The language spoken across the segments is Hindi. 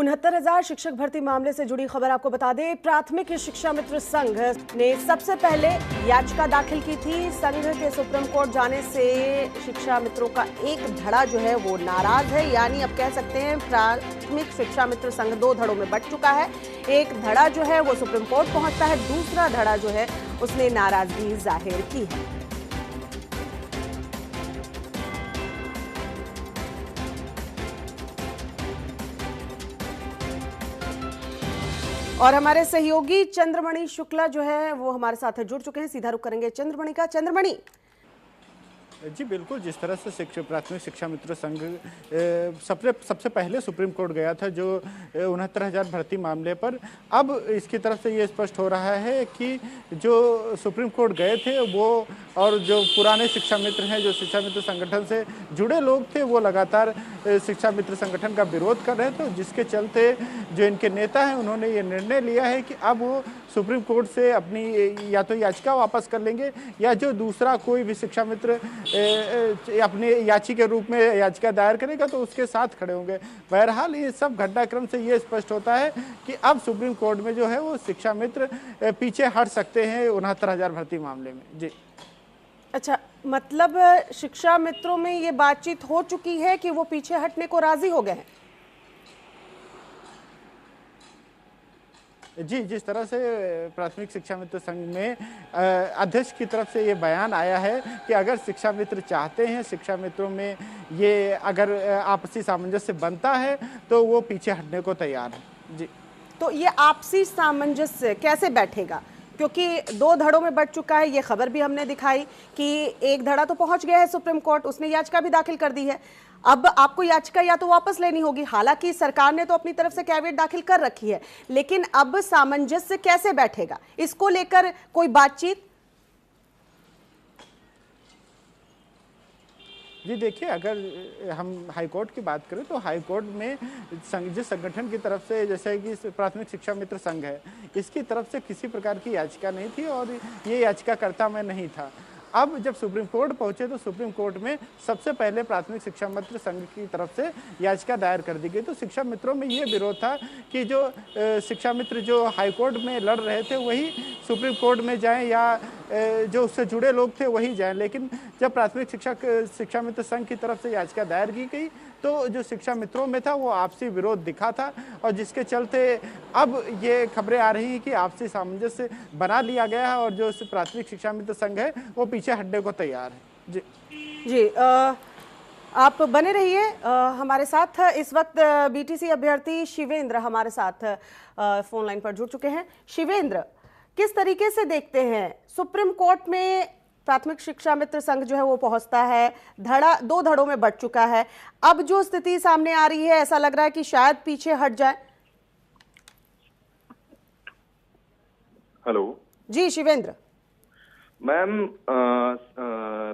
69,000 शिक्षक भर्ती मामले से जुड़ी खबर आपको बता दें। प्राथमिक शिक्षा मित्र संघ ने सबसे पहले याचिका दाखिल की थी। संघ के सुप्रीम कोर्ट जाने से शिक्षा मित्रों का एक धड़ा जो है वो नाराज है, यानी अब कह सकते हैं प्राथमिक शिक्षा मित्र संघ दो धड़ों में बंट चुका है। एक धड़ा जो है वो सुप्रीम कोर्ट पहुंचता है, दूसरा धड़ा जो है उसने नाराजगी जाहिर की है। और हमारे सहयोगी चंद्रमणि शुक्ला जो है वो हमारे साथ जुड़ चुके हैं। सीधा रुख करेंगे चंद्रमणि का। चंद्रमणि जी बिल्कुल, जिस तरह से प्राथमिक शिक्षा मित्र संघ सबसे पहले सुप्रीम कोर्ट गया था जो 69,000 भर्ती मामले पर, अब इसकी तरफ से ये स्पष्ट हो रहा है कि जो सुप्रीम कोर्ट गए थे वो और जो पुराने शिक्षा मित्र हैं, जो शिक्षा मित्र संगठन से जुड़े लोग थे, वो लगातार शिक्षा मित्र संगठन का विरोध कर रहे थे, जिसके चलते जो इनके नेता हैं उन्होंने ये निर्णय लिया है कि अब वो सुप्रीम कोर्ट से अपनी या तो याचिका वापस कर लेंगे या जो दूसरा कोई भी शिक्षा मित्र अपने याची के रूप में याचिका दायर करेगा तो उसके साथ खड़े होंगे। बहरहाल ये सब घटनाक्रम से ये स्पष्ट होता है कि अब सुप्रीम कोर्ट में जो है वो शिक्षा मित्र पीछे हट सकते हैं 69,000 भर्ती मामले में। जी अच्छा, मतलब शिक्षा मित्रों में ये बातचीत हो चुकी है कि वो पीछे हटने को राजी हो गए हैं। जी, जिस तरह से प्राथमिक शिक्षा मित्र संघ में अध्यक्ष की तरफ से ये बयान आया है कि अगर शिक्षा मित्र चाहते हैं, शिक्षा मित्रों में ये अगर आपसी सामंजस्य बनता है तो वो पीछे हटने को तैयार है। जी, तो ये आपसी सामंजस्य कैसे बैठेगा, क्योंकि दो धड़ों में बंट चुका है। ये खबर भी हमने दिखाई कि एक धड़ा तो पहुंच गया है सुप्रीम कोर्ट, उसने याचिका भी दाखिल कर दी है। अब आपको याचिका या तो वापस लेनी होगी, हालांकि सरकार ने तो अपनी तरफ से कैविएट दाखिल कर रखी है, लेकिन अब सामंजस्य कैसे बैठेगा, इसको लेकर कोई बातचीत? जी देखिए, अगर हम हाईकोर्ट की बात करें तो हाईकोर्ट में जिस संगठन की तरफ से, जैसे कि प्राथमिक शिक्षा मित्र संघ है, इसकी तरफ से किसी प्रकार की याचिका नहीं थी और ये याचिकाकर्ता मैं नहीं था। अब जब सुप्रीम कोर्ट पहुंचे तो सुप्रीम कोर्ट में सबसे पहले प्राथमिक शिक्षा मित्र संघ की तरफ से याचिका दायर कर दी गई। तो शिक्षा मित्रों में ये विरोध था कि जो शिक्षा मित्र जो हाईकोर्ट में लड़ रहे थे वही सुप्रीम कोर्ट में जाएं या जो उससे जुड़े लोग थे वही जाएं, लेकिन जब प्राथमिक शिक्षा मित्र संघ की तरफ से याचिका दायर की गई तो जो शिक्षा मित्रों में था वो आपसी विरोध दिखा था, और जिसके चलते अब ये खबरें आ रही हैं कि आपसी सामंजस्य बना लिया गया है और जो प्राथमिक शिक्षा मित्र संघ है वो पीछे हटने को तैयार है। जी आप बने रहिए हमारे साथ। इस वक्त बीटीसी अभ्यर्थी शिवेंद्र हमारे साथ फोन लाइन पर जुड़ चुके हैं। शिवेंद्र, किस तरीके से देखते हैं सुप्रीम कोर्ट में प्राथमिक शिक्षा मित्र संघ जो है वो पहुंचता है, दो धड़ों में बंट चुका है, अब जो स्थिति सामने आ रही है ऐसा लग रहा है कि शायद पीछे हट जाए। हेलो जी शिवेंद्र। मैम,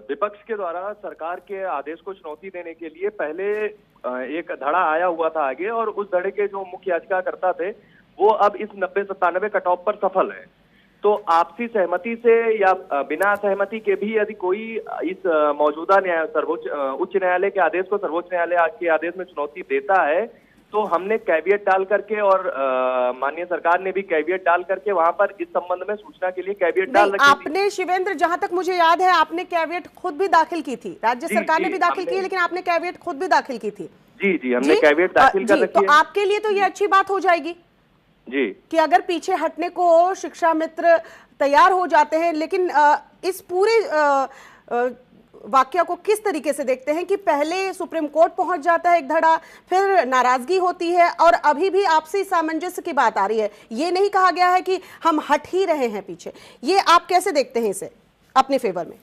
विपक्ष के द्वारा सरकार के आदेश को चुनौती देने के लिए पहले एक धड़ा आया हुआ था आगे, और उस धड़े के जो मुख्य याचिकाकर्ता थे वो अब इस 90-97 कट ऑफ पर सफल है। तो आपसी सहमति से या बिना सहमति के भी यदि कोई इस मौजूदा उच्च न्यायालय के आदेश को सर्वोच्च न्यायालय के आदेश में चुनौती देता है तो हमने कैविएट डाल करके, और माननीय सरकार ने भी कैविएट डाल करके वहां पर इस संबंध में सूचना के लिए कैविएट डाल रखी थी। आपने शिवेंद्र, जहां तक मुझे याद है, आपने कैविएट खुद भी दाखिल की थी। राज्य सरकार ने भी दाखिल की है, लेकिन आपने कैविएट खुद भी दाखिल की थी। जी, हमने कैविएट दाखिल कर रखी है। तो आपके लिए तो ये अच्छी बात हो जाएगी जी कि अगर पीछे हटने को शिक्षा मित्र तैयार हो जाते हैं। लेकिन इस पूरे वाकया को किस तरीके से देखते हैं कि पहले सुप्रीम कोर्ट पहुंच जाता है एक धड़ा, फिर नाराजगी होती है और अभी भी आपसी सामंजस्य की बात आ रही है, ये नहीं कहा गया है कि हम हट ही रहे हैं पीछे, ये आप कैसे देखते हैं इसे अपने फेवर में?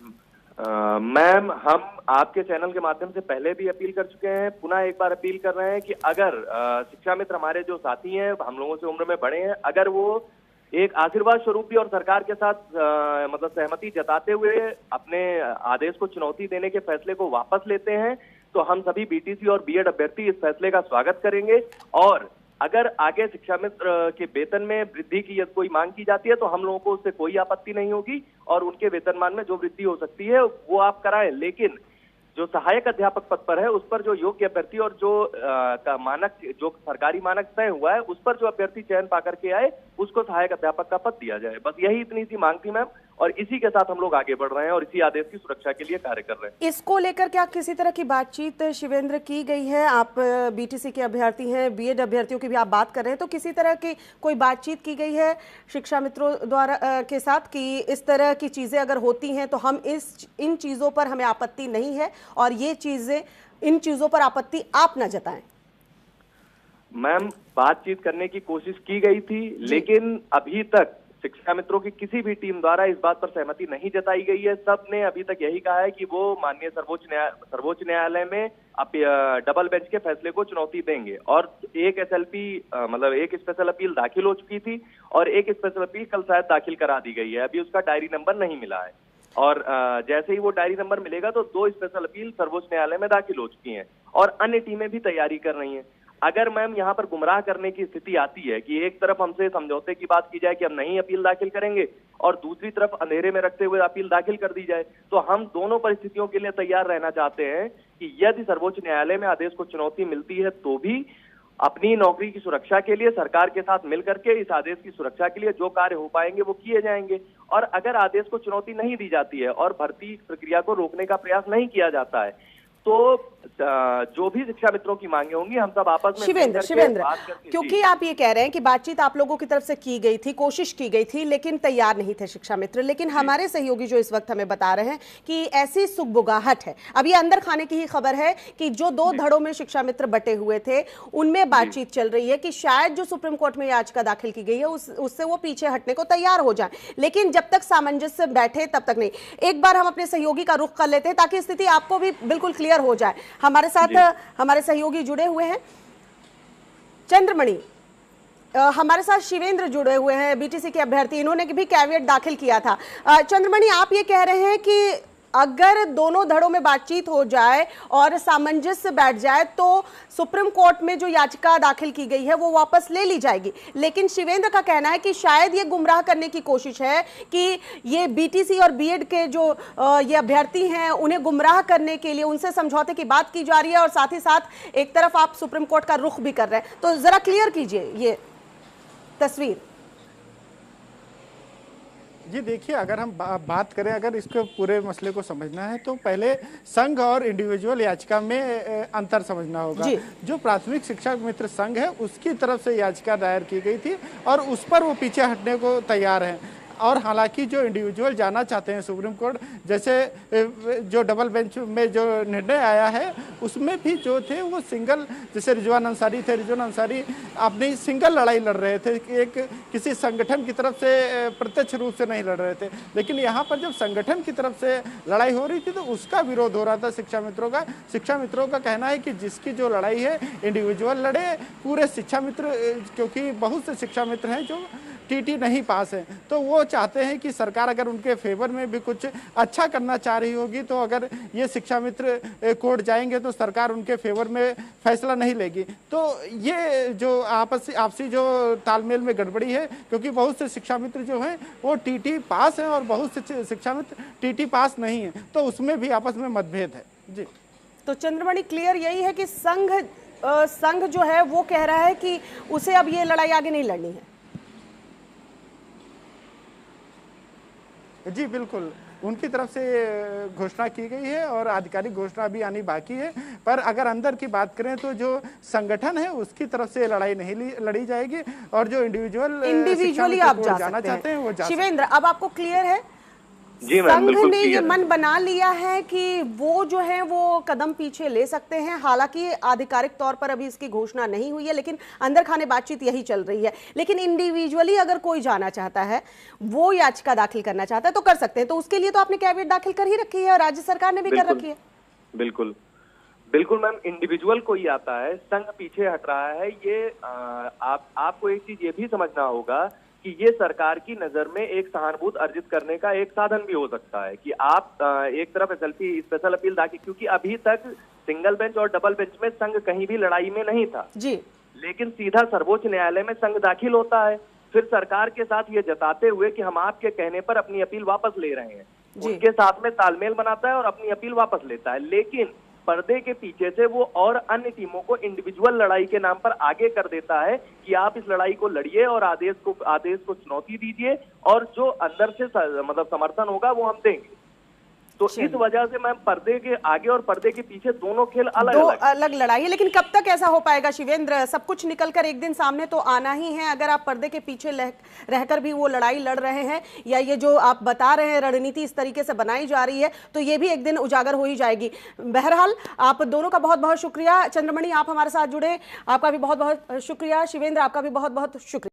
मैम, हम आपके चैनल के माध्यम से पहले भी अपील कर चुके हैं, पुनः एक बार अपील कर रहे हैं कि अगर शिक्षा मित्र हमारे जो साथी हैं, हम लोगों से उम्र में बड़े हैं, अगर वो एक आशीर्वाद स्वरूप भी और सरकार के साथ मतलब सहमति जताते हुए अपने आदेश को चुनौती देने के फैसले को वापस लेते हैं तो हम सभी बीटीसी और बीएड अभ्यर्थी इस फैसले का स्वागत करेंगे। और अगर आगे शिक्षा मित्र के वेतन में वृद्धि की यदि कोई मांग की जाती है तो हम लोगों को उससे कोई आपत्ति नहीं होगी और उनके वेतनमान में जो वृद्धि हो सकती है वो आप कराएं, लेकिन जो सहायक अध्यापक पद पर है उस पर जो योग्य अभ्यर्थी और जो का मानक, जो सरकारी मानक तय हुआ है उस पर जो अभ्यर्थी चयन पा करके आए उसको सहायक अध्यापक का पद दिया जाए। बस यही इतनी सी मांग थी मैम, और इसी के साथ हम लोग आगे बढ़ रहे हैं और इसी आदेश की सुरक्षा के लिए कार्य कर रहे हैं। इसको लेकर क्या किसी तरह की बातचीत शिवेंद्र की गई है? आप बीटीसी के अभ्यर्थी हैं, बीएड अभ्यर्थियों की भी आप बात कर रहे हैं, तो किसी तरह की कोई बातचीत की गई है शिक्षा मित्रों द्वारा के साथ कि इस तरह की चीजें अगर होती हैं तो हम इन चीजों पर हमें आपत्ति नहीं है और ये चीजें, इन चीजों पर आपत्ति आप न जताएं? मैम, बातचीत करने की कोशिश की गई थी, लेकिन अभी तक शिक्षा मित्रों की किसी भी टीम द्वारा इस बात पर सहमति नहीं जताई गई है। सबने अभी तक यही कहा है कि वो माननीय सर्वोच्च न्यायालय में डबल बेंच के फैसले को चुनौती देंगे। और एक एसएलपी मतलब एक स्पेशल अपील दाखिल हो चुकी थी और एक स्पेशल अपील कल शायद दाखिल करा दी गई है। अभी उसका डायरी नंबर नहीं मिला है और जैसे ही वो डायरी नंबर मिलेगा तो 2 स्पेशल अपील सर्वोच्च न्यायालय में दाखिल हो चुकी हैं और अन्य टीमें भी तैयारी कर रही हैं। अगर मैम यहाँ पर गुमराह करने की स्थिति आती है कि एक तरफ हमसे समझौते की बात की जाए कि हम नहीं अपील दाखिल करेंगे और दूसरी तरफ अंधेरे में रखते हुए अपील दाखिल कर दी जाए, तो हम दोनों परिस्थितियों के लिए तैयार रहना चाहते हैं कि यदि सर्वोच्च न्यायालय में आदेश को चुनौती मिलती है तो भी अपनी नौकरी की सुरक्षा के लिए सरकार के साथ मिलकर के इस आदेश की सुरक्षा के लिए जो कार्य हो पाएंगे वो किए जाएंगे। और अगर आदेश को चुनौती नहीं दी जाती है और भर्ती प्रक्रिया को रोकने का प्रयास नहीं किया जाता है तो जो भी शिक्षा मित्रों की मांगे होंगी हम सब आपस में शिवेंद्र, क्योंकि आप ये कह रहे हैं कि बातचीत आप लोगों की तरफ से की गई थी, कोशिश की गई थी, लेकिन तैयार नहीं थे शिक्षा मित्र। लेकिन हमारे सहयोगी जो इस वक्त हमें बता रहे हैं कि ऐसी सुगबुगाहट है, अब ये अंदर खाने की ही खबर है कि जो 2 धड़ों में शिक्षा मित्र बटे हुए थे उनमें बातचीत चल रही है कि शायद जो सुप्रीम कोर्ट में याचिका दाखिल की गई है उससे वो पीछे हटने को तैयार हो जाए, लेकिन जब तक सामंजस्य बैठे तब तक नहीं। एक बार हम अपने सहयोगी का रुख कर लेते हैं ताकि स्थिति आपको भी बिल्कुल क्लियर हो जाए। हमारे साथ हमारे सहयोगी जुड़े हुए हैं, चंद्रमणि, हमारे साथ शिवेंद्र जुड़े हुए हैं, बीटीसी के अभ्यर्थी, इन्होंने भी कैविएट दाखिल किया था। चंद्रमणि, आप ये कह रहे हैं कि अगर दोनों धड़ों में बातचीत हो जाए और सामंजस्य बैठ जाए तो सुप्रीम कोर्ट में जो याचिका दाखिल की गई है वो वापस ले ली जाएगी, लेकिन शिवेंद्र का कहना है कि शायद ये गुमराह करने की कोशिश है कि ये बीटीसी और बीएड के जो ये अभ्यर्थी हैं उन्हें गुमराह करने के लिए उनसे समझौते की बात की जा रही है और साथ ही साथ एक तरफ आप सुप्रीम कोर्ट का रुख भी कर रहे हैं। तो जरा क्लियर कीजिए ये तस्वीर। जी देखिए, अगर हम बात करें, अगर इसको पूरे मसले को समझना है तो पहले संघ और इंडिविजुअल याचिका में अंतर समझना होगा। जो प्राथमिक शिक्षा मित्र संघ है उसकी तरफ से याचिका दायर की गई थी और उस पर वो पीछे हटने को तैयार हैं। और हालांकि जो इंडिविजुअल जाना चाहते हैं सुप्रीम कोर्ट, जैसे जो डबल बेंच में जो निर्णय आया है उसमें भी जो थे वो सिंगल, जैसे रिजवान अंसारी थे, रिजवान अंसारी अपनी सिंगल लड़ाई लड़ रहे थे, एक किसी संगठन की तरफ से प्रत्यक्ष रूप से नहीं लड़ रहे थे। लेकिन यहाँ पर जब संगठन की तरफ से लड़ाई हो रही थी तो उसका विरोध हो रहा था शिक्षा मित्रों का। शिक्षा मित्रों का कहना है कि जिसकी जो लड़ाई है इंडिविजुअल लड़े, पूरे शिक्षा मित्र, क्योंकि बहुत से शिक्षा मित्र हैं जो टीटी नहीं पास है, तो वो चाहते हैं कि सरकार अगर उनके फेवर में भी कुछ अच्छा करना चाह रही होगी तो अगर ये शिक्षा मित्र कोर्ट जाएंगे तो सरकार उनके फेवर में फैसला नहीं लेगी। तो ये जो आपसी जो तालमेल में गड़बड़ी है, क्योंकि बहुत से शिक्षा मित्र जो हैं वो टीटी पास हैं और बहुत से शिक्षा मित्र टीटी पास नहीं है, तो उसमें भी आपस में मतभेद है। जी, तो चंद्रमणि, क्लियर यही है कि संघ जो है वो कह रहा है कि उसे अब ये लड़ाई आगे नहीं लड़नी है। जी बिल्कुल, उनकी तरफ से घोषणा की गई है और आधिकारिक घोषणा भी आनी बाकी है। पर अगर अंदर की बात करें तो जो संगठन है उसकी तरफ से लड़ाई नहीं लड़ी जाएगी और जो इंडिविजुअली आप जाना चाहते हैं वो जा। शिवेंद्र, अब आपको क्लियर है? संघ ने ये मन बना लिया है कि वो जो है वो कदम पीछे ले सकते हैं। हालांकि आधिकारिक तौर पर अभी इसकी घोषणा नहीं हुई है, लेकिन अंदर खाने बातचीत यही चल रही है। लेकिन इंडिविजुअली अगर कोई जाना चाहता है, वो याचिका दाखिल करना चाहता है तो कर सकते हैं। तो उसके लिए तो आपने कैविएट दाखिल कर ही रखी है और राज्य सरकार ने भी कर रखी है। बिल्कुल बिल्कुल मैम, इंडिविजुअल कोई आता है, संघ पीछे हट रहा है, ये आपको एक चीज ये भी समझना होगा कि ये सरकार की नजर में एक सहानुभूति अर्जित करने का एक साधन भी हो सकता है कि आप एक तरफ एसएलपी स्पेशल अपील दाखिल, क्योंकि अभी तक सिंगल बेंच और डबल बेंच में संघ कहीं भी लड़ाई में नहीं था जी, लेकिन सीधा सर्वोच्च न्यायालय में संघ दाखिल होता है, फिर सरकार के साथ ये जताते हुए कि हम आपके कहने पर अपनी अपील वापस ले रहे हैं। जी। उनके साथ में तालमेल बनाता है और अपनी अपील वापस लेता है। लेकिन पर्दे के पीछे से वो और अन्य टीमों को इंडिविजुअल लड़ाई के नाम पर आगे कर देता है कि आप इस लड़ाई को लड़िए और आदेश को चुनौती दीजिए, और जो अंदर से मतलब समर्थन होगा वो हम देंगे। तो इस वजह से मैम पर्दे के आगे और पर्दे के पीछे दोनों खेल अलग लड़ाई है। लेकिन कब तक ऐसा हो पाएगा शिवेंद्र? सब कुछ निकलकर एक दिन सामने तो आना ही है। अगर आप पर्दे के पीछे रहकर भी वो लड़ाई लड़ रहे हैं, या ये जो आप बता रहे हैं रणनीति इस तरीके से बनाई जा रही है, तो ये भी एक दिन उजागर हो ही जाएगी। बहरहाल आप दोनों का बहुत बहुत शुक्रिया। चंद्रमणि, आप हमारे साथ जुड़े, आपका भी बहुत बहुत शुक्रिया। शिवेंद्र, आपका भी बहुत बहुत शुक्रिया।